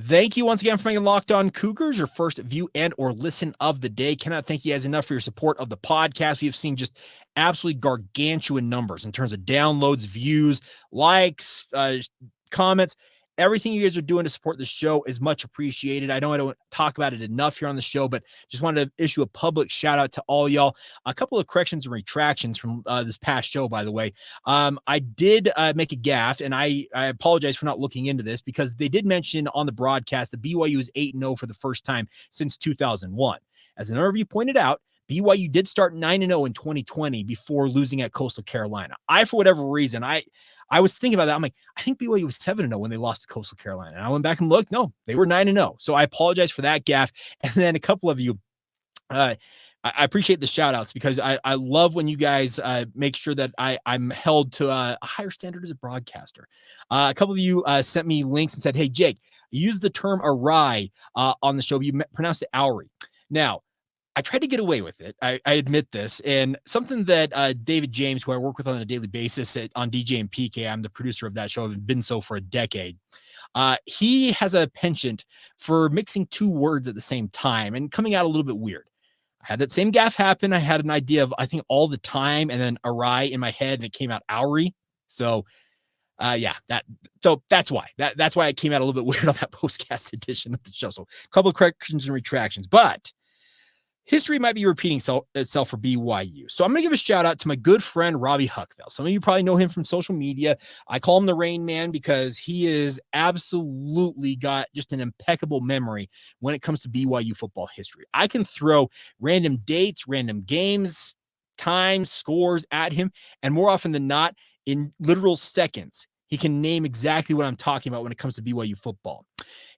Thank you once again for making Locked On Cougars your first view and or listen of the day. Cannot thank you guys enough for your support of the podcast. We have seen just absolutely gargantuan numbers in terms of downloads, views, likes, comments. Everything you guys are doing to support the show is much appreciated. I know I don't talk about it enough here on the show, but just wanted to issue a public shout out to all y'all. A couple of corrections and retractions from this past show, by the way. I did make a gaffe, and I apologize for not looking into this because they did mention on the broadcast that BYU is 8-0 for the first time since 2001. As a number of you pointed out, BYU did start 9-0 in 2020 before losing at Coastal Carolina. For whatever reason, I was thinking about that. I'm like, I think BYU was 7-0 when they lost to Coastal Carolina. And I went back and looked. No, they were 9-0. So I apologize for that gaffe. And then a couple of you, I appreciate the shout outs because I love when you guys make sure that I'm held to a higher standard as a broadcaster. A couple of you sent me links and said, hey, Jake, use the term awry on the show. You pronounced it Owry. Now, I tried to get away with it. I admit this. And something that David James, who I work with on a daily basis on DJ and PK, I'm the producer of that show. I've been so for a decade. He has a penchant for mixing two words at the same time and coming out a little bit weird. I had that same gaffe happen. I had an idea of, I think, all the time and then awry in my head, and it came out Owry. So that's why. That's why it came out a little bit weird on that postcast edition of the show. So a couple of corrections and retractions, but history might be repeating itself for BYU. So I'm going to give a shout out to my good friend, Robbie Huckville. Some of you probably know him from social media. I call him the Rain Man because he is absolutely got just an impeccable memory when it comes to BYU football history. I can throw random dates, random games, times, scores at him, and more often than not, in literal seconds, he can name exactly what I'm talking about when it comes to BYU football.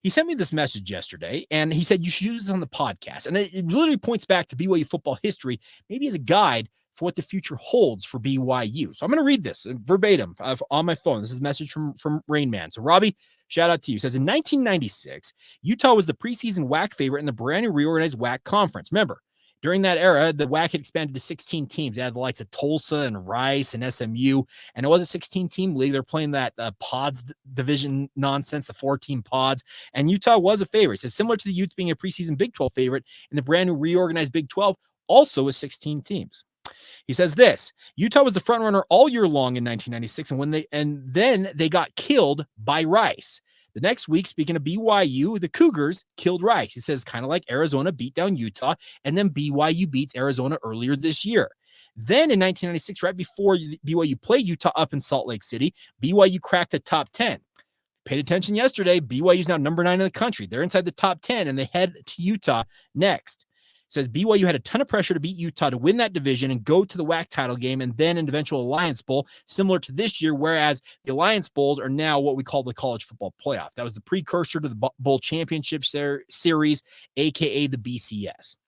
He sent me this message yesterday, and he said, you should use this on the podcast. And it literally points back to BYU football history, maybe as a guide for what the future holds for BYU. So I'm going to read this verbatim on my phone. This is a message from Rain Man. So Robbie, shout out to you. It says, in 1996, Utah was the preseason WAC favorite in the brand new reorganized WAC conference. Remember, during that era, the WAC had expanded to 16 teams. They had the likes of Tulsa and Rice and SMU, and it was a 16-team league. They're playing that pods division nonsense, the 4-team pods, and Utah was a favorite. So similar to the Utes being a preseason Big 12 favorite in the brand new reorganized Big 12, also with 16 teams. He says this: Utah was the front runner all year long in 1996, and then they got killed by Rice. The next week, speaking of BYU, the Cougars killed Rice. He says kind of like Arizona beat down Utah, and then BYU beats Arizona earlier this year. Then in 1996, right before BYU played Utah up in Salt Lake City, BYU cracked the top 10. Paid attention yesterday, BYU is now number 9 in the country. They're inside the top 10, and they head to Utah next. Says BYU had a ton of pressure to beat Utah to win that division and go to the WAC title game and then an eventual Alliance Bowl, similar to this year, whereas the Alliance Bowls are now what we call the college football playoff. That was the precursor to the bowl championship series, a.k.a. the BCS.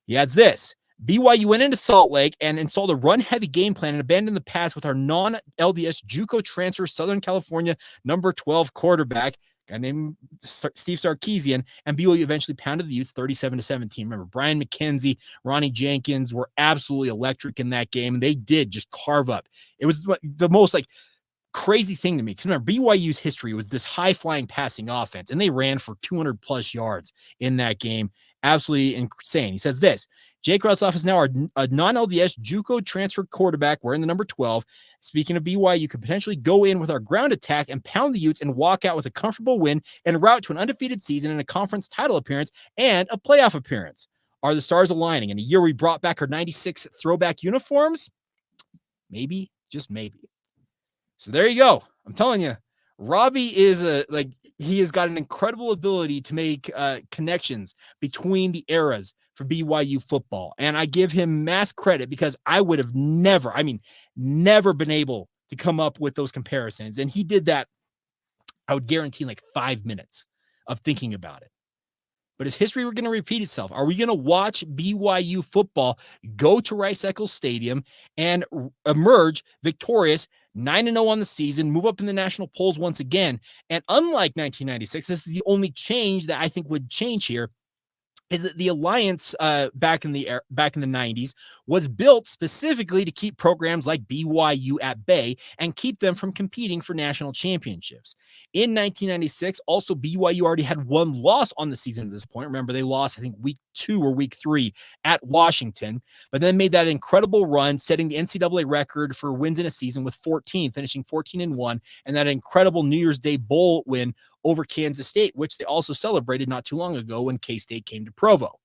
He adds this: BYU went into Salt Lake and installed a run-heavy game plan and abandoned the pass with our non-LDS JUCO transfer Southern California number 12 quarterback, guy named Steve Sarkisian, and BYU eventually pounded the Utes 37-17. Remember, Brian McKenzie, Ronnie Jenkins were absolutely electric in that game, and they did just carve up. It was the most crazy thing to me, because remember, BYU's history was this high-flying passing offense, and they ran for 200-plus yards in that game. Absolutely insane. He says this: Jake Retzlaff is now a non-LDS JUCO transfer quarterback wearing the number 12. Speaking of BYU, could potentially go in with our ground attack and pound the Utes and walk out with a comfortable win and route to an undefeated season and a conference title appearance and a playoff appearance. Are the stars aligning? In a year we brought back our 96 throwback uniforms? Maybe, just maybe. So there you go. I'm telling you, Robbie is he has got an incredible ability to make connections between the eras for BYU football. And I give him mass credit because I would have never been able to come up with those comparisons. And he did that, I would guarantee, 5 minutes of thinking about it. But is history going to repeat itself? Are we going to watch BYU football go to Rice-Eccles Stadium and emerge victorious, 9-0 on the season, move up in the national polls once again? And unlike 1996, this is the only change that I think would change here. is that the alliance back in the 90s was built specifically to keep programs like BYU at bay and keep them from competing for national championships. In 1996, also BYU already had one loss on the season at this point. Remember, they lost, I think, week 2 or week 3 at Washington, but then made that incredible run, setting the NCAA record for wins in a season with 14, finishing 14-1, and that incredible New Year's Day Bowl win over Kansas State, which they also celebrated not too long ago when K-State came to Provo.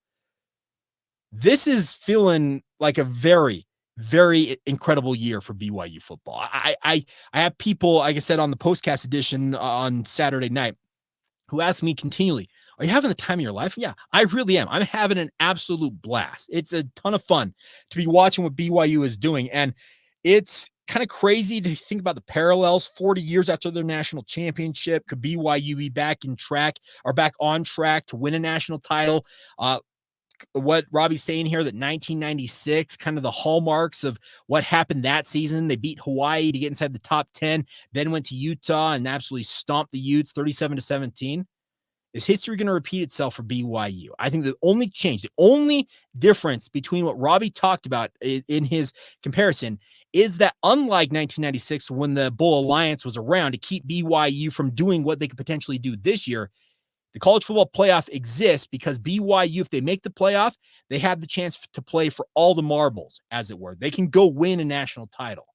This is feeling like a very, very incredible year for BYU football. I have people, like I said, on the postcast edition on Saturday night who ask me continually, are you having the time of your life? Yeah, I really am. I'm having an absolute blast. It's a ton of fun to be watching what BYU is doing. And it's kind of crazy to think about the parallels. 40 years after their national championship, could BYU be back on track to win a national title? What Robbie's saying here, that 1996, kind of the hallmarks of what happened that season. They beat Hawaii to get inside the top 10, then went to Utah and absolutely stomped the Utes 37-17. Is history going to repeat itself for BYU? I think the only change, the only difference between what Robbie talked about in his comparison is that unlike 1996, when the Bull Alliance was around to keep BYU from doing what they could potentially do this year, the college football playoff exists because BYU, if they make the playoff, they have the chance to play for all the marbles, as it were. They can go win a national title.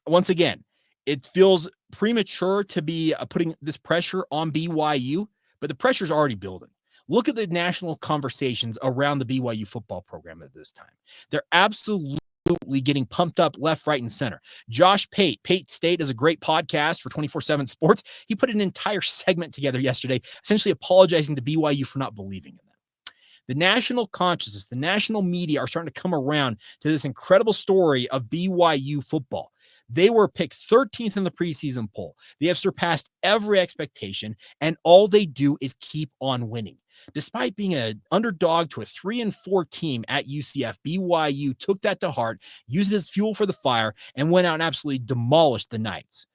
Once again, it feels premature to be putting this pressure on BYU, but the pressure is already building. Look at the national conversations around the BYU football program at this time. They're absolutely getting pumped up left, right, and center. Josh Pate State is a great podcast for 24/7 Sports. He put an entire segment together yesterday, essentially apologizing to BYU for not believing in them. The national consciousness, the national media are starting to come around to this incredible story of BYU football. They were picked 13th in the preseason poll. They have surpassed every expectation, and all they do is keep on winning. Despite being an underdog to a 3-4 team at UCF, BYU took that to heart, used it as fuel for the fire, and went out and absolutely demolished the Knights.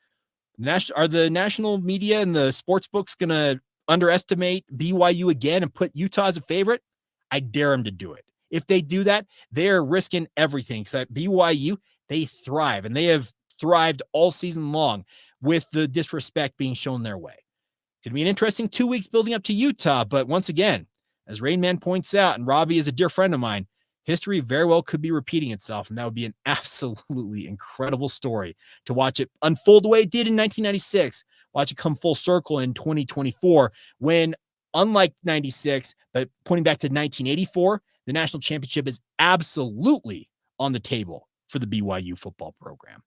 Are the national media and the sports books going to underestimate BYU again and put Utah as a favorite? I dare them to do it. If they do that, they're risking everything, because at BYU, they thrive, and they have thrived all season long with the disrespect being shown their way. It's going to be an interesting 2 weeks building up to Utah, but once again, as Rain Man points out, and Robbie is a dear friend of mine, history very well could be repeating itself, and that would be an absolutely incredible story to watch it unfold the way it did in 1996, watch it come full circle in 2024, when, unlike 96, but pointing back to 1984, the national championship is absolutely on the table for the BYU football program.